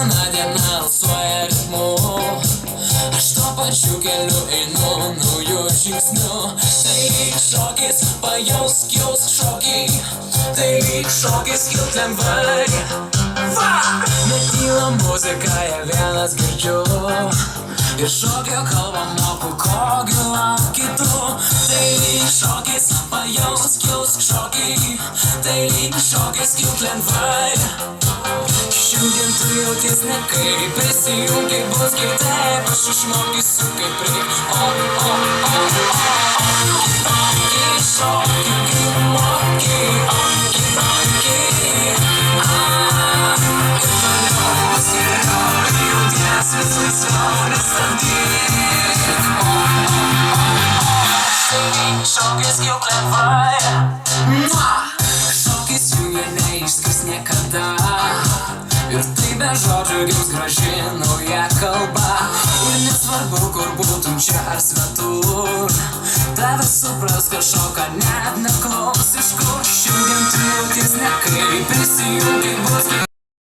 kiekviena diena alsuoja ritmu. Aš tuo pačiu keliu einu naujų žingsnių. Tai lyg šokis, pajausk šokį. Tai lyg šokis kilt lengvai. Netyla muzika, ją vienas girdžiu. Ir šokio kalbą moku, ko gilam kitų. Tai lyg šokis, pajausk šokį. Tai lyg šokis kilt lengvai. Šiandien tu jauties nekaip, prisijunk, kai bus kitaip. Aš išmokysiu kaip reik. Kitokį šokį, kaip moki. Kitokį. Ir toliau bus geriau, jauties vis laisviau, nestabdyk. Tai lyg šokis kilt lengvai. Šokis jungia neišskris niekada. Ir tai be žodžių gims graži nauja kalba. Ir nesvarbu, kur būtum čia ar svetur, tave supras, kad šoka net neklaus. Iš kur šiandien tu jauties nekaip.